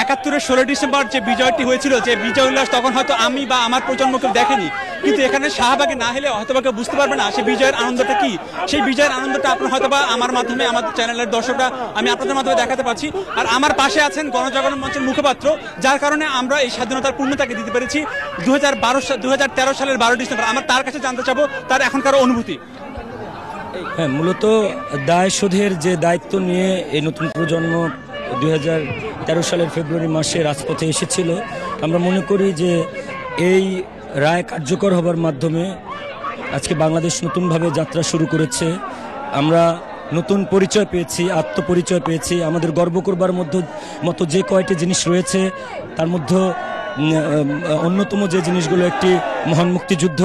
71-এর 16 December যে বিজয়টি হয়েছিল, যে বিজয় উল্লাস তখন হয়তো আমি বা আমার প্রজন্ম কেউ দেখেনি, কিন্তু এখানে শাহবাগে না হলে হয়তো বা কেউ বুঝতে পারবে না সেই বিজয়ের আনন্দটা কি। সেই বিজয়ের আনন্দটা আপনার হয়তো বা আমার মাধ্যমে, আমাদের চ্যানেলের দর্শকরা, আমি আপনাদের মাধ্যমে দেখাতে পারছি। আর আমার পাশে আছেন গণজাগরণ মঞ্চের মুখপাত্র, যার কারণে আমরা এই স্বাধীনতার পূর্ণতাকে দিতে পেরেছি 2013 সালের 12 ডিসেম্বর। আমরা তার কাছে জানতে চাবো তার এখনকার অনুভূতি। হ্যাঁ, মূলত দায় শোধের যে দায়িত্ব নিয়ে এই নতুন প্রজন্ম 2013 সালের ফেব্রুয়ারি মাসে রাজপথে এসেছিল, আমরা মনে করি যে এই রায় কার্যকর হবার মাধ্যমে আজকে বাংলাদেশ নতুনভাবে যাত্রা শুরু করেছে। আমরা নতুন পরিচয় পেয়েছি, আত্মপরিচয় পেয়েছি। আমাদের গর্ব করবার মতো যে কয়টি জিনিস রয়েছে তার মধ্যে অন্যতম যে জিনিসগুলো, একটি মহান মুক্তিযুদ্ধ,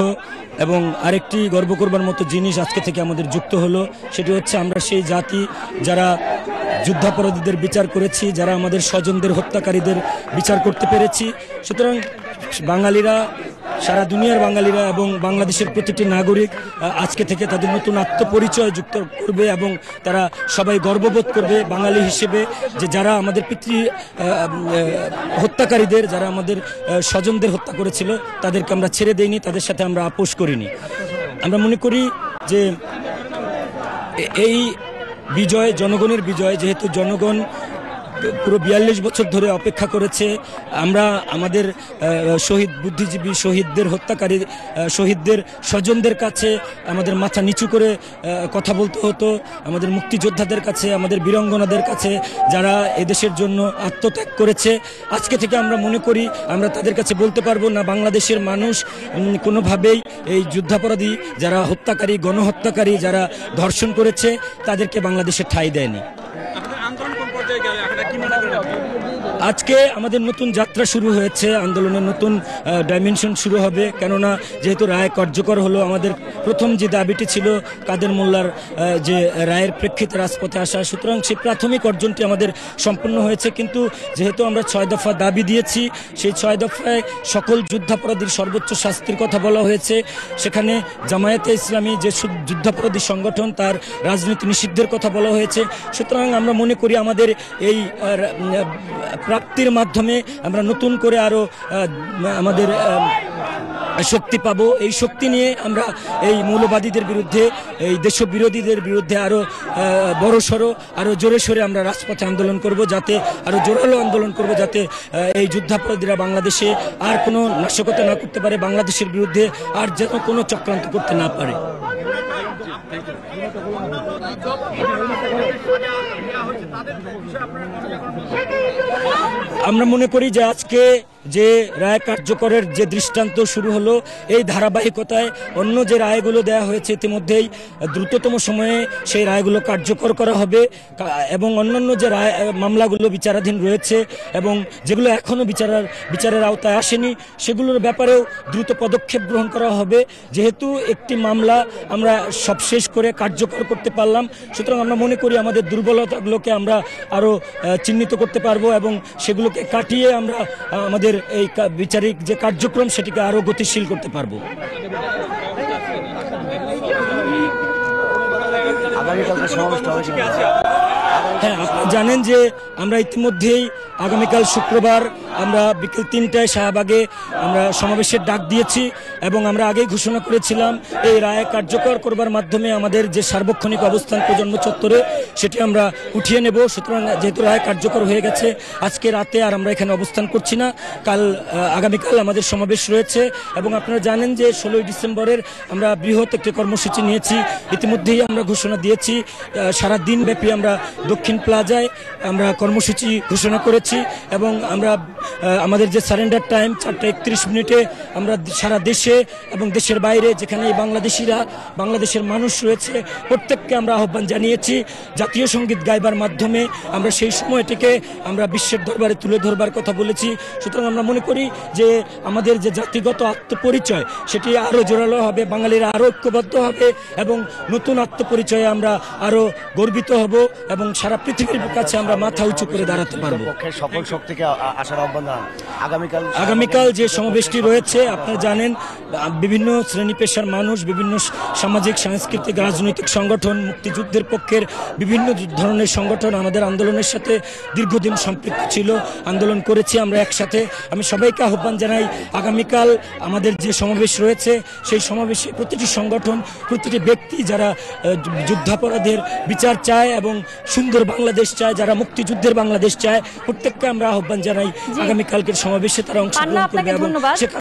এবং আরেকটি গর্ব করবার মতো জিনিস আজকে থেকে আমাদের যুক্ত হলো, সেটি হচ্ছে আমরা সেই জাতি যারা যুদ্ধাপরাধীদের বিচার করেছি, যারা আমাদের স্বজনদের হত্যাকারীদের বিচার করতে পেরেছি। সুতরাং বাঙালিরা, সারা দুনিয়ার বাঙালিরা এবং বাংলাদেশের প্রতিটি নাগরিক আজকে থেকে তাদের নতুন আত্মপরিচয় যুক্ত করবে এবং তারা সবাই গর্ববোধ করবে বাঙালি হিসেবে, যে যারা আমাদের পিতৃ হত্যাকারীদের, যারা আমাদের স্বজনদের হত্যা করেছিল, তাদেরকে আমরা ছেড়ে দেইনি, তাদের সাথে আমরা আপোষ করিনি। আমরা মনে করি যে এই বিজয় জনগণের বিজয়, যেহেতু জনগণ পুরো 42 বছর ধরে অপেক্ষা করেছে। আমরা আমাদের শহীদ বুদ্ধিজীবী, শহীদদের হত্যাকারী, শহীদদের স্বজনদের কাছে আমাদের মাথা নিচু করে কথা বলতে হতো, আমাদের মুক্তিযোদ্ধাদের কাছে, আমাদের বীরাঙ্গনাদের কাছে, যারা এদেশের জন্য আত্মত্যাগ করেছে। আজকে থেকে আমরা মনে করি আমরা তাদের কাছে বলতে পারবো না, বাংলাদেশের মানুষ কোনোভাবেই এই যুদ্ধাপরাধী, যারা হত্যাকারী, গণহত্যাকারী, যারা ধর্ষণ করেছে, তাদেরকে বাংলাদেশে ঠাঁই দেয়নি। আজকে আমাদের নতুন যাত্রা শুরু হয়েছে, আন্দোলনের নতুন ডাইমেনশন শুরু হবে। কেননা যেহেতু রায় কার্যকর হলো, আমাদের প্রথম যে দাবিটি ছিল কাদের মোল্লার যে রায়ের প্রেক্ষিতে রাজপথে আসা, সুতরাং সেই প্রাথমিক অর্জনটি আমাদের সম্পন্ন হয়েছে। কিন্তু যেহেতু আমরা 6 দফা দাবি দিয়েছি, সেই 6 দফায় সকল যুদ্ধাপরাধীর সর্বোচ্চ শাস্তির কথা বলা হয়েছে। সেখানে জামায়াতে ইসলামী যে যুদ্ধাপরাধী সংগঠন, তার রাজনীতি নিষিদ্ধের কথা বলা হয়েছে। সুতরাং আমরা মনে করি আমাদের এই প্রাপ্তির মাধ্যমে আমরা নতুন করে আরো আমাদের শক্তি পাবো। এই শক্তি নিয়ে আমরা এই মৌলবাদীদের বিরুদ্ধে, এই দেশবিরোধীদের বিরুদ্ধে আরো বড়সড়, আরো জোরে সোরে আমরা রাজপথে আন্দোলন করব, যাতে আরো জোরালো আন্দোলন করব, যাতে এই যুদ্ধাপরাধীরা বাংলাদেশে আর কোনো নাশকতা না করতে পারে, বাংলাদেশের বিরুদ্ধে আর যেন কোনো চক্রান্ত করতে না পারে। আমরা মনে করি যে আজকে যে রায় কার্যকরের যে দৃষ্টান্ত শুরু হলো, এই ধারাবাহিকতায় অন্য যে রায়গুলো দেওয়া হয়েছে ইতিমধ্যেই দ্রুততম সময়ে সেই রায়গুলো কার্যকর করা হবে, এবং অন্যান্য যে রায় মামলাগুলো বিচারাধীন রয়েছে এবং যেগুলো এখনও বিচারের আওতায় আসেনি, সেগুলোর ব্যাপারেও দ্রুত পদক্ষেপ গ্রহণ করা হবে। যেহেতু একটি মামলা আমরা সব শেষ করে কার্যকর করতে পারলাম, সুতরাং আমরা মনে করি আমাদের দুর্বলতাগুলোকে আমরা আরও চিহ্নিত করতে পারবো এবং সেগুলোকে কাটিয়ে আমরা আমাদের এই বিচারিক যে কার্যক্রম সেটিকে আরো গতিশীল করতে পারবো। হ্যাঁ, আপনি জানেন যে আমরা ইতিমধ্যেই আগামীকাল শুক্রবার আমরা বিকেল 3টায় শাহবাগে আমরা সমাবেশের ডাক দিয়েছি এবং আমরা আগেই ঘোষণা করেছিলাম এই রায় কার্যকর করবার মাধ্যমে আমাদের যে সার্বক্ষণিক অবস্থান প্রজন্ম চত্বরে, সেটি আমরা উঠিয়ে নেব। সুতরাং যেহেতু রায় কার্যকর হয়ে গেছে, আজকে রাতে আর আমরা এখানে অবস্থান করছি না। আগামীকাল আমাদের সমাবেশ রয়েছে এবং আপনারা জানেন যে 16 ডিসেম্বরের আমরা বৃহৎ একটি কর্মসূচি নিয়েছি। ইতিমধ্যেই আমরা ঘোষণা দিয়েছি, সারা দিন ব্যাপী আমরা দক্ষিণ প্লাজায় আমরা কর্মসূচি ঘোষণা করেছি এবং আমরা আমাদের যে সারেন্ডার টাইম 4:31 আমরা সারা দেশে এবং দেশের বাইরে যেখানে বাংলাদেশিরা, বাংলাদেশের মানুষ রয়েছে, প্রত্যেককে আমরা আহ্বান জানিয়েছি জাতীয় সঙ্গীত গাইবার মাধ্যমে আমরা সেই সময়টিকে আমরা বিশ্বের দরবারে তুলে ধরবার কথা বলেছি। সুতরাং আমরা মনে করি যে আমাদের যে জাতিগত আত্মপরিচয় সেটি আরও জোরালো হবে, বাঙালিরা আরও ঐক্যবদ্ধ হবে এবং নতুন আত্মপরিচয়ে আমরা আরও গর্বিত হব এবং সারা পৃথিবীর কাছে আমরা মাথা উঁচু করে দাঁড়াতে পারবো। পক্ষের সকল শক্তিকে আসার আহ্বান জানান। আগামীকাল যে সমাবেশটি রয়েছে আপনারা জানেন, বিভিন্ন শ্রেণী পেশার মানুষ, বিভিন্ন সামাজিক সাংস্কৃতিক রাজনৈতিক সংগঠন, মুক্তিযুদ্ধের পক্ষের বিভিন্ন ধরনের সংগঠন আমাদের আন্দোলনের সাথে দীর্ঘদিন সম্পৃক্ত ছিল, আন্দোলন করেছি আমরা একসাথে। আমি সবাইকে আহ্বান জানাই, আগামীকাল আমাদের যে সমাবেশ রয়েছে সেই সমাবেশে প্রতিটি সংগঠন, প্রতিটি ব্যক্তি যারা যুদ্ধাপরাধের বিচার চায় এবং সুন্দর বাংলাদেশ চায়, যারা মুক্তিযুদ্ধের বাংলাদেশ চায়, প্রত্যেককে আমরা আহ্বান জানাই আগামীকালকের সমাবেশে তারা অংশগ্রহণ করবে এবং